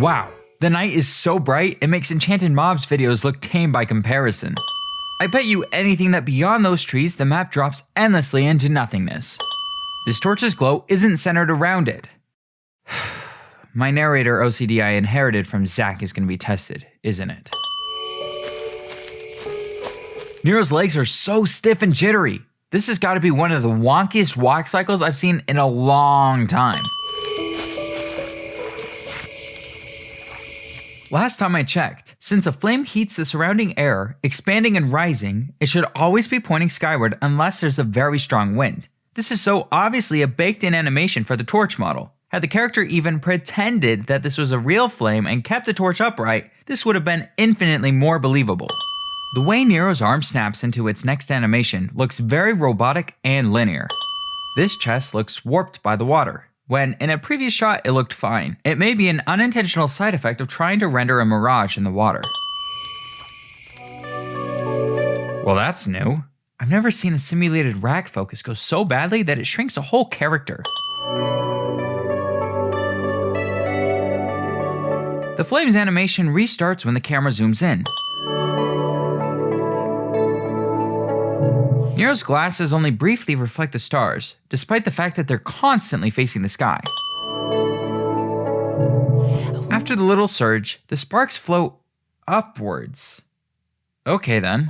Wow, the night is so bright it makes Enchanted Mobs videos look tame by comparison. I bet you anything that beyond those trees the map drops endlessly into nothingness. This torch's glow isn't centered around it. My narrator OCD I inherited from Zach is going to be tested, isn't it? Nero's legs are so stiff and jittery. This has got to be one of the wonkiest walk cycles I've seen in a long time. Last time I checked, since a flame heats the surrounding air, expanding and rising, it should always be pointing skyward unless there's a very strong wind. This is so obviously a baked-in animation for the torch model. Had the character even pretended that this was a real flame and kept the torch upright, this would have been infinitely more believable. The way Nero's arm snaps into its next animation looks very robotic and linear. This chest looks warped by the water, when in a previous shot it looked fine. It may be an unintentional side effect of trying to render a mirage in the water. Well, that's new. I've never seen a simulated rack focus go so badly that it shrinks a whole character. The flames animation restarts when the camera zooms in. Nero's glasses only briefly reflect the stars, despite the fact that they're constantly facing the sky. After the little surge, the sparks float upwards. Okay then.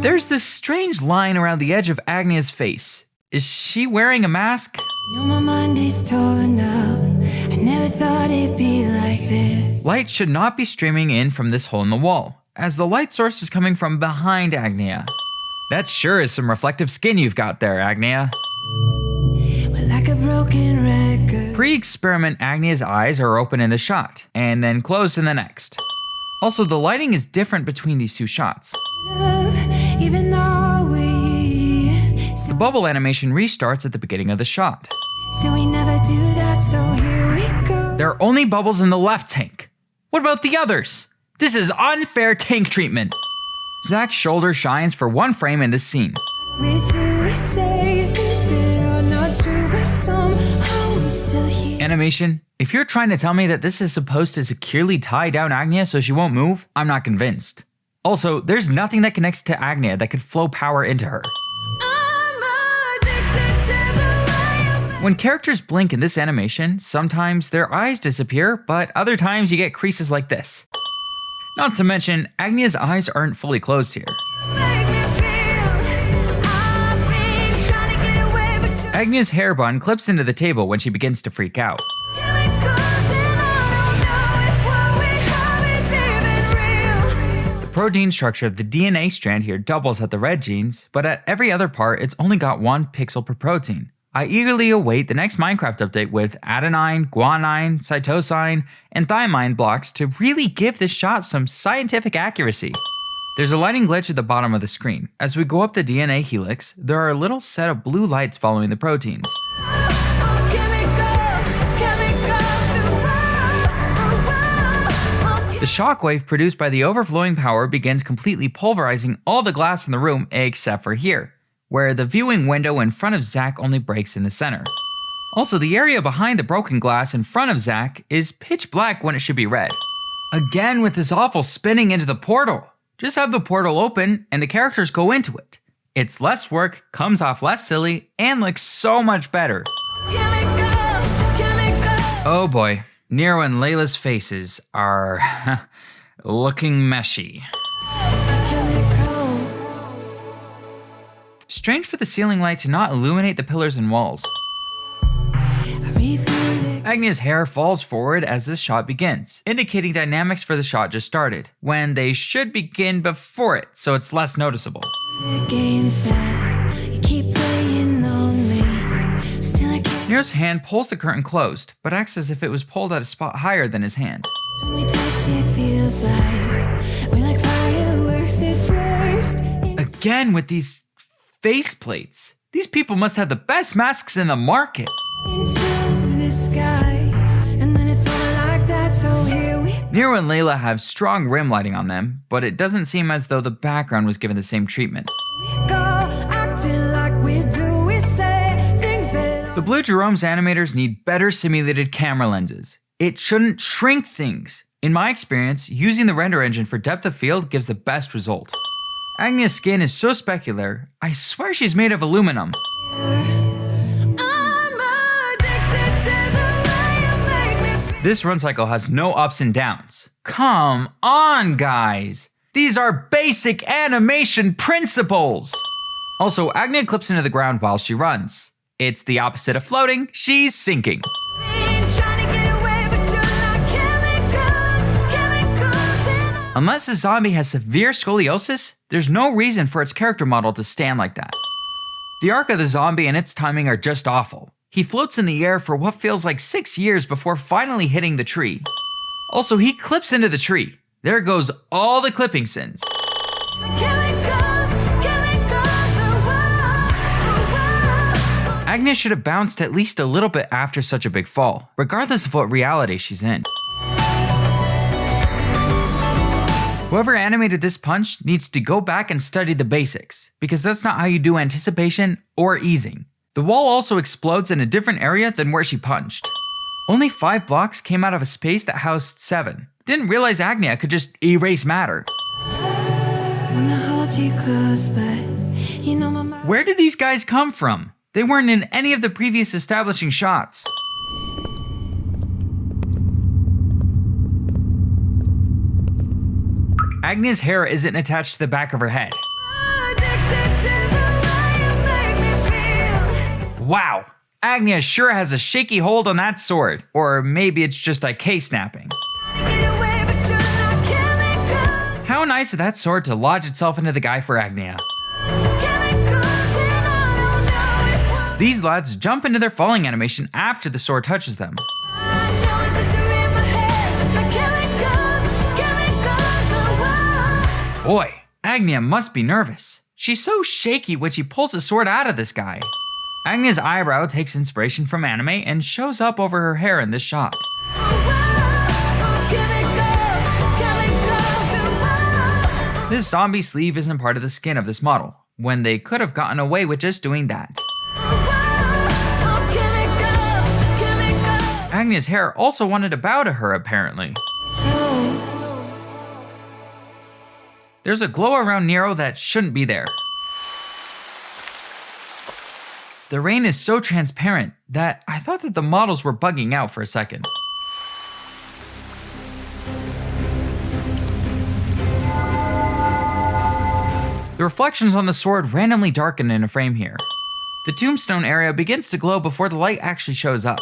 There's this strange line around the edge of Agnia's face. Is she wearing a mask? My mind is torn up. I never thought it'd be like this. Light should not be streaming in from this hole in the wall, as the light source is coming from behind Agnia. That sure is some reflective skin you've got there, Agnia. Like a broken record. Pre-experiment Agnia's eyes are open in the shot, and then closed in the next. Also, the lighting is different between these two shots. The bubble animation restarts at the beginning of the shot. So we never do that, so here we go. There are only bubbles in the left tank. What about the others? This is unfair tank treatment. Zach's shoulder shines for one frame in this scene. We say things that are not true, but somehow I'm still here. Animation, if you're trying to tell me that this is supposed to securely tie down Agnia so she won't move, I'm not convinced. Also, there's nothing that connects to Agnia that could flow power into her. When characters blink in this animation, sometimes their eyes disappear, but other times you get creases like this. Not to mention, Agnia's eyes aren't fully closed here. Agnia's hair bun clips into the table when she begins to freak out. The protein structure of the DNA strand here doubles at the red genes, but at every other part it's only got 1 pixel per protein. I eagerly await the next Minecraft update with adenine, guanine, cytosine, and thymine blocks to really give this shot some scientific accuracy. There's a lighting glitch at the bottom of the screen. As we go up the DNA helix, there are a little set of blue lights following the proteins. The shockwave produced by the overflowing power begins completely pulverizing all the glass in the room except for here, where the viewing window in front of Zach only breaks in the center. Also, the area behind the broken glass in front of Zach is pitch black when it should be red. Again with this awful spinning into the portal. Just have the portal open and the characters go into it. It's less work, comes off less silly, and looks so much better. Oh boy, Nero and Layla's faces are looking meshy. Strange for the ceiling light to not illuminate the pillars and walls. Agnia's hair falls forward as this shot begins, indicating dynamics for the shot just started, when they should begin before it, so it's less noticeable. Nero's hand pulls the curtain closed, but acts as if it was pulled at a spot higher than his hand. Again with these face plates. These people must have the best masks in the market. Nero and Layla have strong rim lighting on them, but it doesn't seem as though the background was given the same treatment. The The Blue Jerome's animators need better simulated camera lenses. It shouldn't shrink things. In my experience, using the render engine for depth of field gives the best result. Agnia's skin is so specular, I swear she's made of aluminum. This run cycle has no ups and downs. Come on, guys! These are basic animation principles! Also, Agnia clips into the ground while she runs. It's the opposite of floating, she's sinking. Unless the zombie has severe scoliosis, there's no reason for its character model to stand like that. The arc of the zombie and its timing are just awful. He floats in the air for what feels like 6 years before finally hitting the tree. Also, he clips into the tree. There goes all the clipping sins. Agnia should have bounced at least a little bit after such a big fall, regardless of what reality she's in. Whoever animated this punch needs to go back and study the basics, because that's not how you do anticipation or easing. The wall also explodes in a different area than where she punched. Only 5 blocks came out of a space that housed 7. Didn't realize Agnia could just erase matter. Where did these guys come from? They weren't in any of the previous establishing shots. Agnia's hair isn't attached to the back of her head. Wow, Agnia sure has a shaky hold on that sword. Or maybe it's just IK snapping. How nice of that sword to lodge itself into the guy for Agnia. These lads jump into their falling animation after the sword touches them. Boy, Agnia must be nervous. She's so shaky when she pulls the sword out of this guy. Agnia's eyebrow takes inspiration from anime and shows up over her hair in this shot. This zombie sleeve isn't part of the skin of this model, when they could have gotten away with just doing that. Agnia's hair also wanted to bow to her, apparently. There's a glow around Nero that shouldn't be there. The rain is so transparent that I thought that the models were bugging out for a second. The reflections on the sword randomly darken in a frame here. The tombstone area begins to glow before the light actually shows up.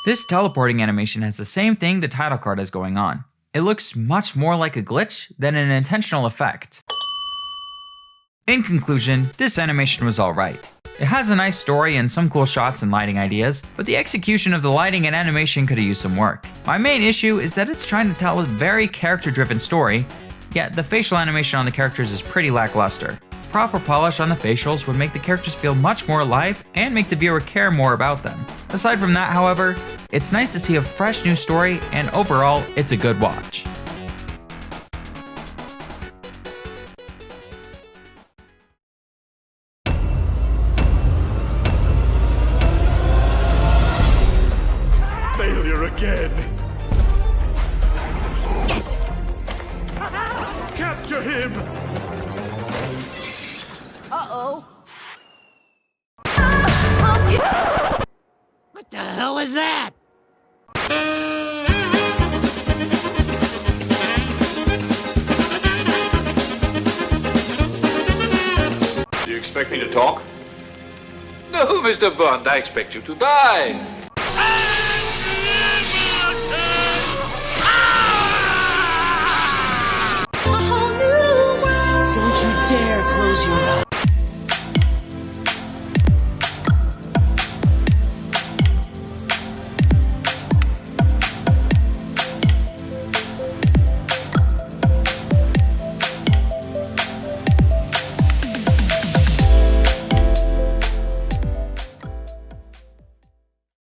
This teleporting animation has the same thing the title card has going on. It looks much more like a glitch than an intentional effect. In conclusion, this animation was alright. It has a nice story and some cool shots and lighting ideas, but the execution of the lighting and animation could have used some work. My main issue is that it's trying to tell a very character-driven story, yet the facial animation on the characters is pretty lackluster. Proper polish on the facials would make the characters feel much more alive and make the viewer care more about them. Aside from that, however, it's nice to see a fresh new story, and overall, it's a good watch. Failure again! Capture him! Uh-oh. What the hell was that? Do you expect me to talk? No, Mr. Bond, I expect you to die.